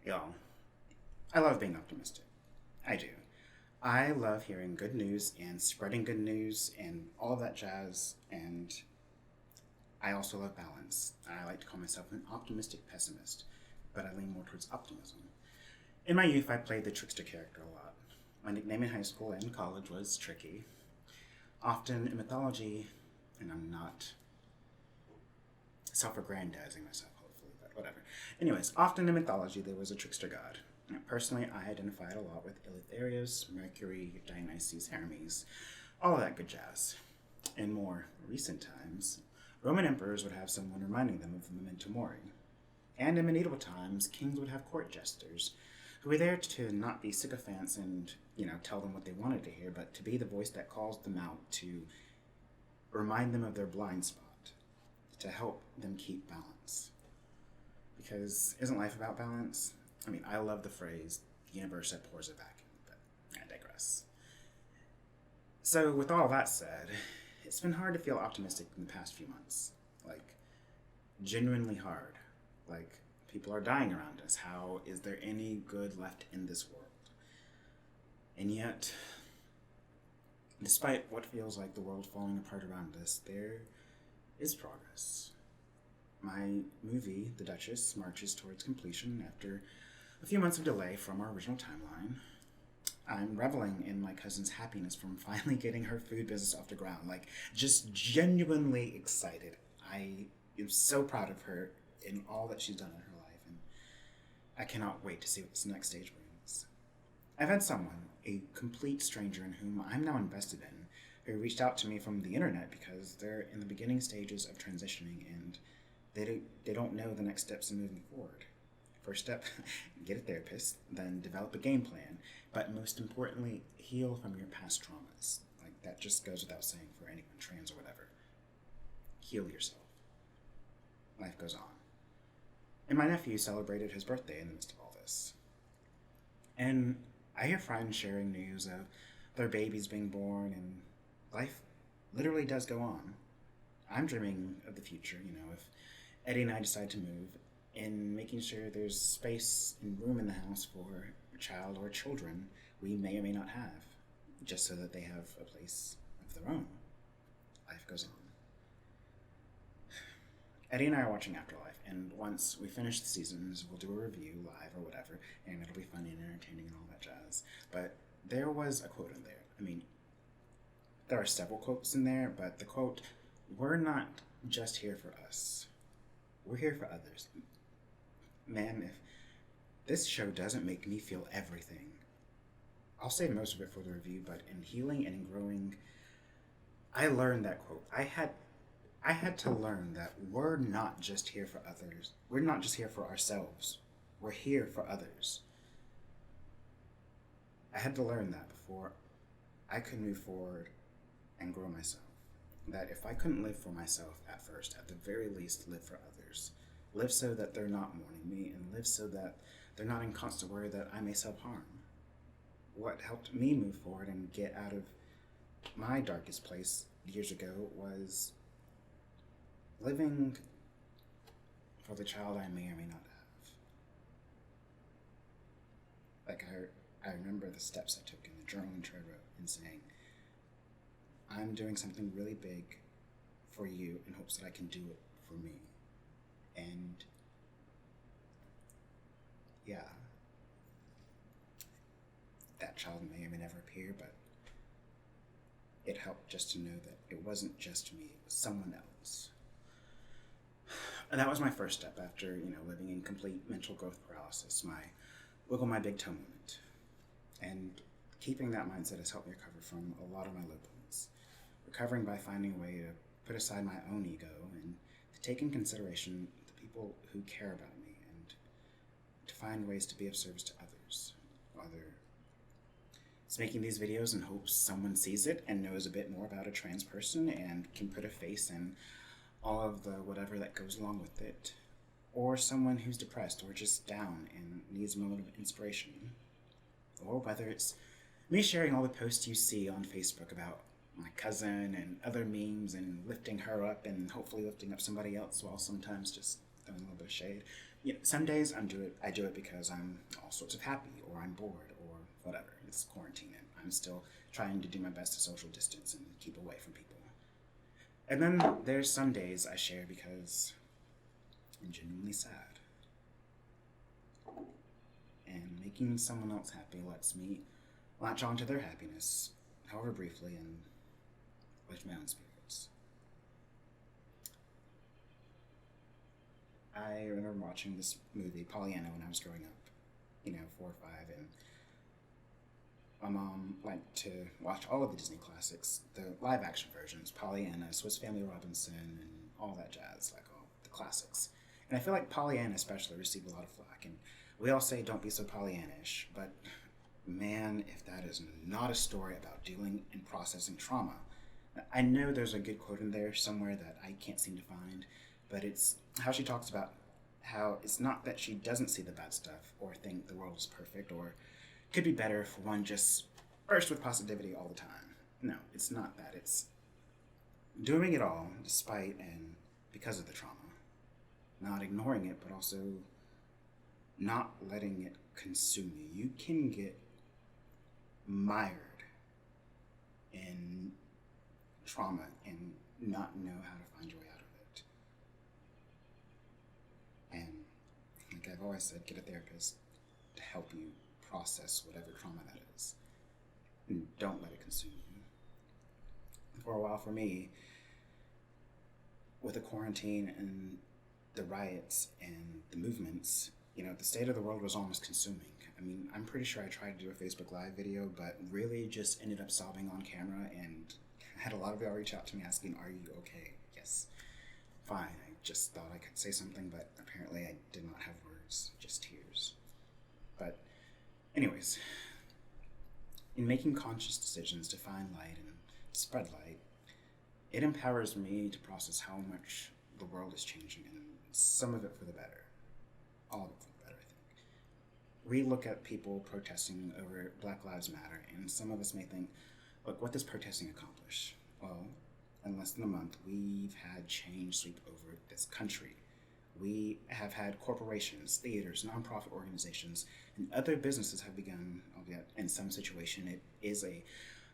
Y'all, I love being optimistic. I do. I love hearing good news and spreading good news and all of that jazz. And I also love balance. I like to call myself an optimistic pessimist, but I lean more towards optimism. In my youth, I played the trickster character a lot. My nickname in high school and college was Tricky. Often in mythology, and I'm not self-aggrandizing myself, hopefully, but whatever. Anyways, often in mythology, there was a trickster god. Personally, I identified a lot with Eleutherius, Mercury, Dionysus, Hermes, all of that good jazz. In more recent times, Roman emperors would have someone reminding them of the memento mori. And in medieval times, kings would have court jesters who were there to not be sycophants and, tell them what they wanted to hear, but to be the voice that calls them out, to remind them of their blind spot, to help them keep balance. Because isn't life about balance? I love the phrase, the universe that pours it back in, but I digress. So, with all that said, it's been hard to feel optimistic in the past few months. Like, genuinely hard. Like, people are dying around us. How is there any good left in this world? And yet, despite what feels like the world falling apart around us, there is progress. My movie, The Duchess, marches towards completion after a few months of delay from our original timeline. I'm reveling in my cousin's happiness from finally getting her food business off the ground. Just genuinely excited. I am so proud of her in all that she's done in her life, and I cannot wait to see what this next stage brings. I've had someone, a complete stranger in whom I'm now invested in, who reached out to me from the internet because they're in the beginning stages of transitioning and they don't know the next steps in moving forward. First step, get a therapist, then develop a game plan, but most importantly, heal from your past traumas. That just goes without saying for anyone, trans or whatever. Heal yourself. Life goes on. And my nephew celebrated his birthday in the midst of all this. And I hear friends sharing news of their babies being born, and life literally does go on. I'm dreaming of the future, if Eddie and I decide to move, in making sure there's space and room in the house for a child or children we may or may not have, just so that they have a place of their own. Life goes on. Eddie and I are watching Afterlife, and once we finish the seasons, we'll do a review live or whatever, and it'll be funny and entertaining and all that jazz. But there was a quote in there. There are several quotes in there, but the quote, "We're not just here for us. We're here for others." Man, if this show doesn't make me feel everything, I'll save most of it for the review, but in healing and in growing, I learned that quote. I had to learn that we're not just here for others. We're not just here for ourselves. We're here for others. I had to learn that before I could move forward and grow myself. That if I couldn't live for myself at first, at the very least, live for others. Live so that they're not mourning me, and live so that they're not in constant worry that I may self-harm. What helped me move forward and get out of my darkest place years ago was living for the child I may or may not have. I remember the steps I took in the journal entry I wrote and saying, I'm doing something really big for you in hopes that I can do it for me. And yeah, that child may or may never appear, but it helped just to know that it wasn't just me, it was someone else. And that was my first step after, living in complete mental growth paralysis, my wiggle my big toe moment. And keeping that mindset has helped me recover from a lot of my low points. Recovering by finding a way to put aside my own ego and to take in consideration the people who care about me and to find ways to be of service to others. Whether it's making these videos in hopes someone sees it and knows a bit more about a trans person and can put a face and all of the whatever that goes along with it, or someone who's depressed or just down and needs a moment of inspiration, or whether it's me sharing all the posts you see on Facebook about my cousin and other memes and lifting her up and hopefully lifting up somebody else while sometimes just throwing a little bit of shade. some days I do it because I'm all sorts of happy, or I'm bored, or whatever. It's quarantine, and I'm still trying to do my best to social distance and keep away from people. And then there's some days I share because I'm genuinely sad. And making someone else happy lets me latch onto their happiness, however briefly, and lift my own spirits. I remember watching this movie, Pollyanna, when I was growing up, 4 or 5, and my mom liked to watch all of the Disney classics, the live action versions, Pollyanna, Swiss Family Robinson, and all that jazz, like all the classics. And I feel like Pollyanna especially received a lot of flack, and we all say don't be so Pollyannish, but man, if that is not a story about dealing and processing trauma. I know there's a good quote in there somewhere that I can't seem to find, but it's how she talks about how it's not that she doesn't see the bad stuff or think the world is perfect or could be better if one just burst with positivity all the time. No, it's not that. It's doing it all despite and because of the trauma. Not ignoring it, but also not letting it consume you. You can get mired in trauma and not know how to find your way out of it. And like I've always said, get a therapist to help you process whatever trauma that is. And don't let it consume you. For a while for me, with the quarantine and the riots and the movements, the state of the world was almost consuming. I mean, I'm pretty sure I tried to do a Facebook Live video, but really just ended up sobbing on camera, and had a lot of y'all reach out to me asking, are you okay? Yes. Fine. I just thought I could say something, but apparently I did not have words, just tears. But anyways, in making conscious decisions to find light and spread light, it empowers me to process how much the world is changing, and some of it for the better. All of it for the better, I think. We look at people protesting over Black Lives Matter, and some of us may think, look, what does protesting accomplish? Well, in less than a month, we've had change sweep over this country. We have had corporations, theaters, nonprofit organizations, and other businesses have begun, albeit in some situation, it is a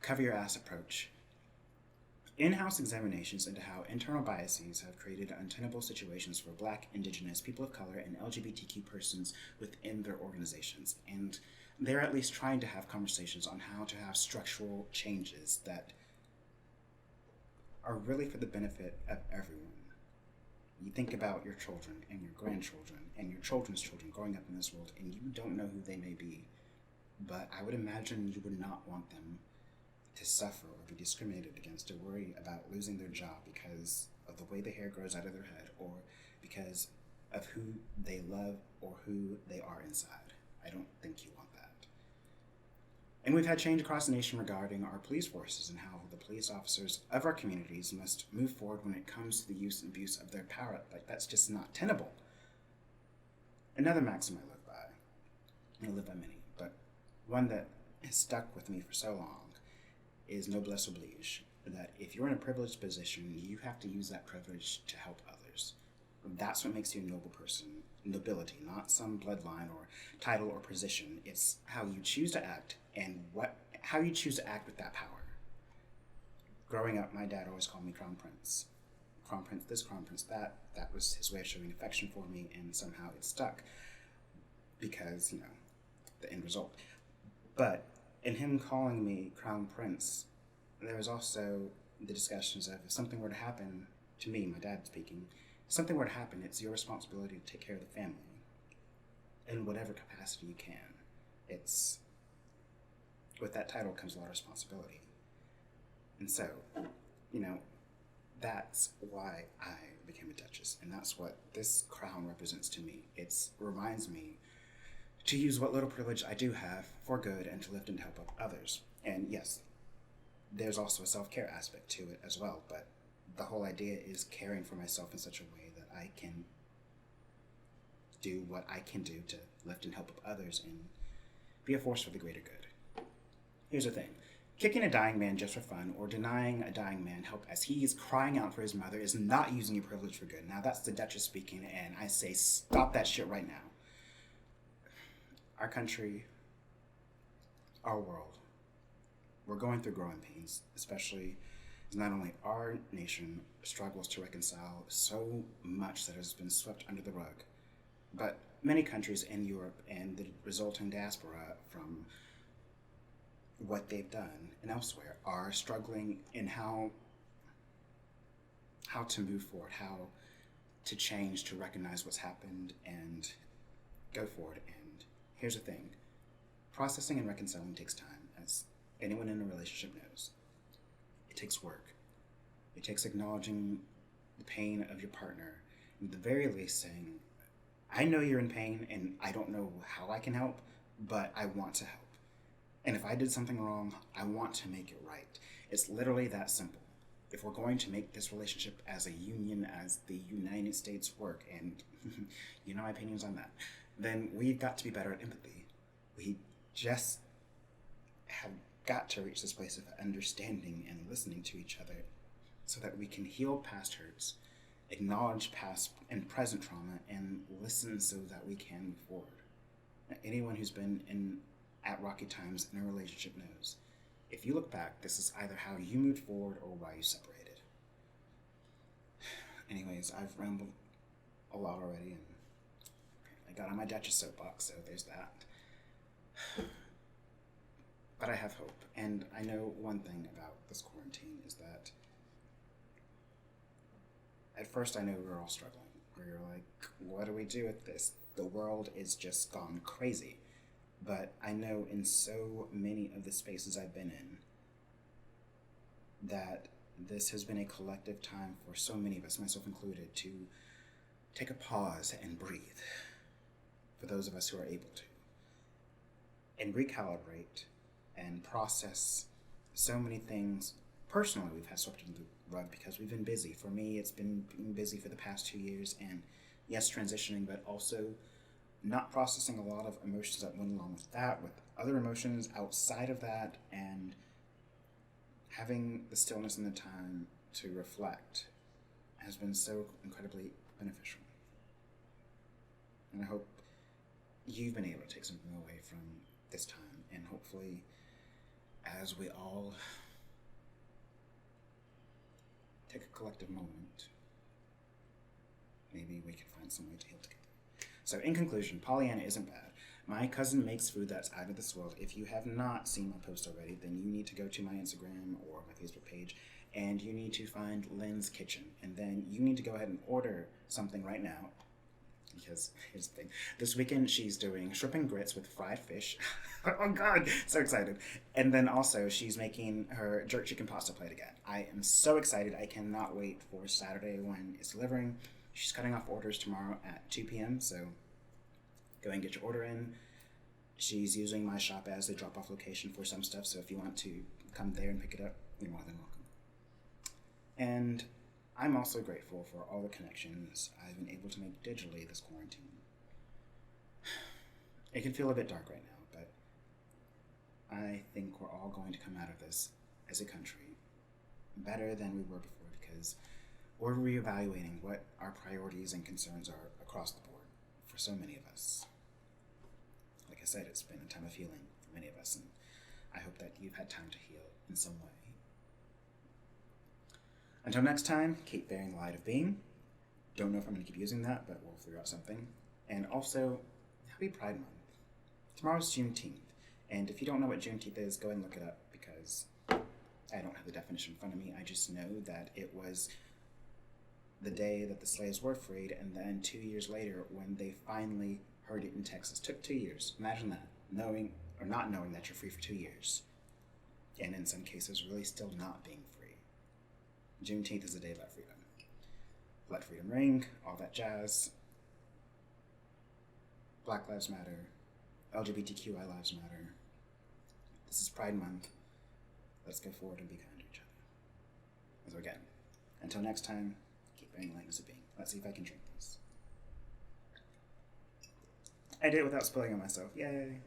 cover your ass approach. In-house examinations into how internal biases have created untenable situations for Black, Indigenous, people of color, and LGBTQ persons within their organizations. And they're at least trying to have conversations on how to have structural changes that are really for the benefit of everyone. You think about your children and your grandchildren and your children's children growing up in this world, and you don't know who they may be, but I would imagine you would not want them to suffer or be discriminated against, to worry about losing their job because of the way the hair grows out of their head, or because of who they love or who they are inside. I don't think you want that. And we've had change across the nation regarding our police forces and how the police officers of our communities must move forward when it comes to the use and abuse of their power. Like, that's just not tenable. Another maxim I live by, I live by many, but one that has stuck with me for so long, is Noblesse Oblige, that if you're in a privileged position, you have to use that privilege to help others. That's what makes you a noble person. Nobility, not some bloodline or title or position. It's how you choose to act and how you choose to act with that power. Growing up, my dad always called me Crown Prince. Crown Prince this, Crown Prince that. That was his way of showing affection for me, and somehow it stuck because, the end result. But in him calling me Crown Prince, there was also the discussions of if something were to happen to me, my dad speaking, if something were to happen, it's your responsibility to take care of the family in whatever capacity you can. It's, with that title comes a lot of responsibility. And so, that's why I became a Duchess, and that's what this crown represents to me. It reminds me to use what little privilege I do have for good and to lift and help up others. And yes, there's also a self-care aspect to it as well, but the whole idea is caring for myself in such a way that I can do what I can do to lift and help up others and be a force for the greater good. Here's the thing. Kicking a dying man just for fun or denying a dying man help as he is crying out for his mother is not using your privilege for good. Now, that's the Duchess speaking, and I say stop that shit right now. Our country, our world, we're going through growing pains, especially as not only our nation struggles to reconcile so much that has been swept under the rug, but many countries in Europe and the resulting diaspora from what they've done and elsewhere are struggling in how to move forward, how to change, to recognize what's happened and go forward. And here's the thing, processing and reconciling takes time, as anyone in a relationship knows. It takes work. It takes acknowledging the pain of your partner, and at the very least saying, I know you're in pain and I don't know how I can help, but I want to help. And if I did something wrong, I want to make it right. It's literally that simple. If we're going to make this relationship as a union, as the United States work, and you know my opinions on that, then we've got to be better at empathy. We just have got to reach this place of understanding and listening to each other so that we can heal past hurts, acknowledge past and present trauma, and listen so that we can move forward. Anyone who's been at rocky times in a relationship knows, if you look back, this is either how you moved forward or why you separated. Anyways, I've rambled a lot already, and I got on my Duchess soapbox, so there's that. But I have hope, and I know one thing about this quarantine is that at first I know we were all struggling. We were like, what do we do with this? The world is just gone crazy. But I know in so many of the spaces I've been in that this has been a collective time for so many of us, myself included, to take a pause and breathe, for those of us who are able to, and recalibrate and process so many things. Personally, we've had swept under the rug because we've been busy. For me, it's been being busy for the past 2 years, and yes, transitioning, but also not processing a lot of emotions that went along with that, with other emotions outside of that, and having the stillness and the time to reflect has been so incredibly beneficial. And I hope you've been able to take something away from this time, and hopefully as we all take a collective moment, maybe we can find some way to heal together. So in conclusion, Pollyanna isn't bad. My cousin makes food that's out of this world. If you have not seen my post already, then you need to go to my Instagram or my Facebook page, and you need to find Lynn's Kitchen. And then you need to go ahead and order something right now, because here's the thing. This weekend she's doing shrimp and grits with fried fish. Oh God, so excited. And then also she's making her jerk chicken pasta plate again. I am so excited. I cannot wait for Saturday when it's delivering. She's cutting off orders tomorrow at 2 p.m., so go and get your order in. She's using my shop as a drop-off location for some stuff, so if you want to come there and pick it up, you're more than welcome. And I'm also grateful for all the connections I've been able to make digitally this quarantine. It can feel a bit dark right now, but I think we're all going to come out of this as a country better than we were before, because we're reevaluating what our priorities and concerns are across the board for so many of us. Like I said, it's been a time of healing for many of us, and I hope that you've had time to heal in some way. Until next time, keep bearing the light of being. Don't know if I'm going to keep using that, but we'll figure out something. And also, happy Pride Month. Tomorrow's Juneteenth, and if you don't know what Juneteenth is, go ahead and look it up, because I don't have the definition in front of me. I just know that it was the day that the slaves were freed, and then 2 years later, when they finally heard it in Texas. Took 2 years. Imagine that. Knowing or not knowing that you're free for 2 years. And in some cases, really still not being free. Juneteenth is the day about freedom. Let freedom ring, all that jazz. Black Lives Matter. LGBTQI lives matter. This is Pride Month. Let's go forward and be kind to each other. So again, until next time, keep bearing lightness of being. Let's see if I can drink this. I did it without spilling on myself. Yay!